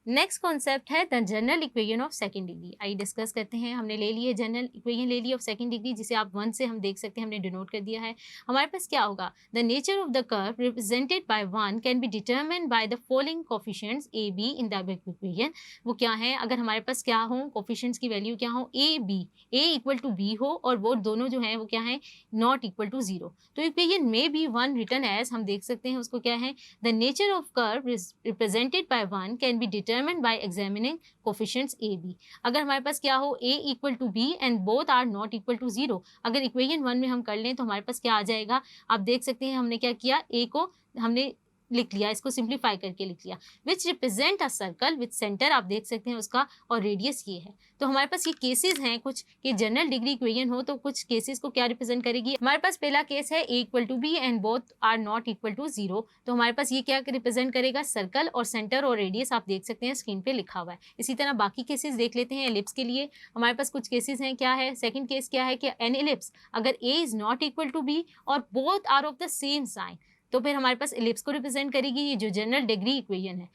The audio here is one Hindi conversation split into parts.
नेक्स्ट कॉन्सेप्ट है the general equation of second degree. आइए डिस्कस करते हैं। हमने ले लिए जनरल इक्वेशन ले ली ऑफ सेकंड डिग्री, जिसे आप 1 से हम देख सकते हैं, हमने डिनोट कर दिया है। हमारे पास क्या होगा, the nature of the curve represented by 1 can be determined by the following coefficients a be in the equation. वो क्या है, अगर हमारे पास क्या हो, कोफिशिएंट्स की वैल्यू क्या हो, a b, a equal to b हो और वो दोनों जो है वो क्या है, नॉट इक्वल टू 0। तो इक्वेशन में बी 1 रिटर्न एज, हम देख सकते हैं उसको क्या है, the nature of curve represented by 1 can be determined by examining coefficients a b. अगर हमारे पास क्या हो, a equal to b and both are not equal to 0, अगर इक्वेशन 1 में हम कर लें तो हमारे पास क्या आ जाएगा, आप देख सकते हैं हमने क्या किया, a को हमने लिख लिया, इसको सिंप्लीफाई करके लिख लिया, which represent a circle with centre, आप देख सकते हैं उसका, और रेडियस ये है। तो हमारे पास ये केसेस हैं कुछ कि जनरल डिग्री इक्वेशन हो तो कुछ केसेस को क्या रिप्रेजेंट करेगी। हमारे पास पहला केस है a equal to b and both are not equal to 0, तो हमारे पास ये क्या रिप्रेजेंट करेगा, सर्कल, और सेंटर और रेडियस आप देख सकते हैं स्क्रीन पे लिखा हुआ है। इसी तरह बाकी केसेस देख लेते हैं। एलिप्स के लिए हमारे पास कुछ केसेस हैं, क्या है, सेकंड केस क्या है कि एन एलिप्स अगर a is not equal to b और both are of the same sign, तो फिर हमारे पास एलिप्स को रिप्रेजेंट करेगी, ये जो जनरल डिग्री इक्वेशन है।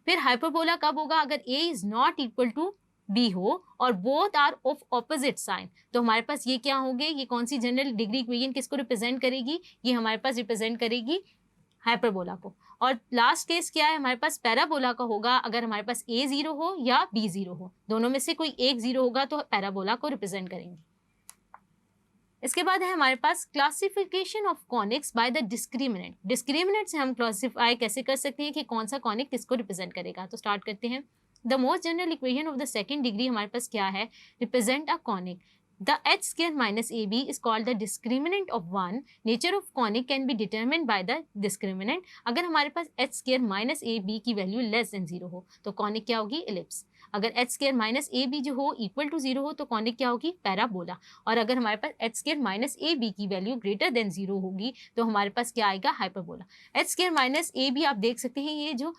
फिर हाइपरबोला कब होगा, अगर a is not equal to b हो और both are of opposite sign, तो हमारे पास ये क्या होंगे, ये कौन सी जनरल डिग्री इक्वेशन किसको रिप्रेजेंट करेगी, ये हमारे पास रिप्रेजेंट करेगी हाइपरबोला को। और लास्ट केस क्या है, हमारे पास पैराबोला का होगा, अगर हमारे पास a 0 हो या b 0 हो, दोनों में से कोई एक 0 होगा तो पैराबोला को रिप्रेजेंट करेंगे। इसके बाद है हमारे पास classification of conics by the discriminant. Discriminant से हम क्लासिफाई कैसे कर सकते हैं कि कौन सा कॉनिक किसको रिप्रेजेंट करेगा। तो स्टार्ट करते हैं। The most general equation of the second degree हमारे पास क्या है, represent a conic. The h square minus ab is called the discriminant of 1. Nature of conic can be determined by the discriminant. अगर हमारे पास h square minus ab की वैल्यू लेस देन 0 हो तो कॉनिक क्या होगी, एलिप्स। अगर h square minus ab जो हो इक्वल टू 0 हो तो कॉनिक क्या होगी, पैराबोला। और अगर हमारे पास h square minus ab की वैल्यू ग्रेटर देन 0 होगी तो हमारे पास क्या आएगा, hyperbola. h square minus ab आप देख सकते हैं, ये जो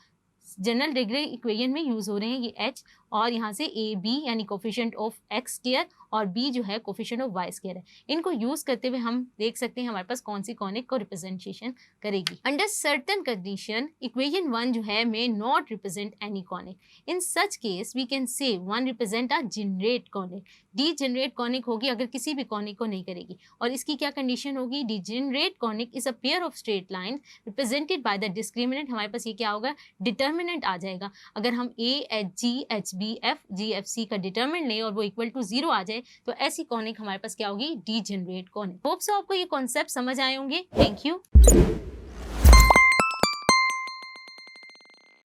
जनरल डिग्री इक्वेशन में यूज हो रहे हैं, ये h और यहाँ से ए बी यानी कोफिशिएंट ऑफ एक्स स्क्वायर और b जो है कोफिशिएंट ऑफ वाई स्क्वायर है। इनको यूज करते हुए हम देख सकते हैं हमारे पास कौन सी कॉनिक को रिप्रेजेंटेशन करेगी। अंडर सर्टेन कंडीशन इक्वेशन 1 जो है may not represent any conic. In such case we can say 1 represent a generate conic. Degenerate conic होगी अगर किसी भी कॉनिक को नहीं करेगी। और इसकी क्या कंडीशन होगी, degenerate conic is a pair of straight line represented by the discriminant. हमारे पास ये क्या होगा, डिटर्मिनेंट आ जाएगा। अगर हम a h g h b f g f c का डिटरमिनेंट लें और वो इक्वल टू 0 आ जाए तो ऐसी कॉनिक हमारे पास क्या होगी, डीजेनरेट कॉनिक। होप सो आपको ये कॉन्सेप्ट समझ आए होंगे। Thank you.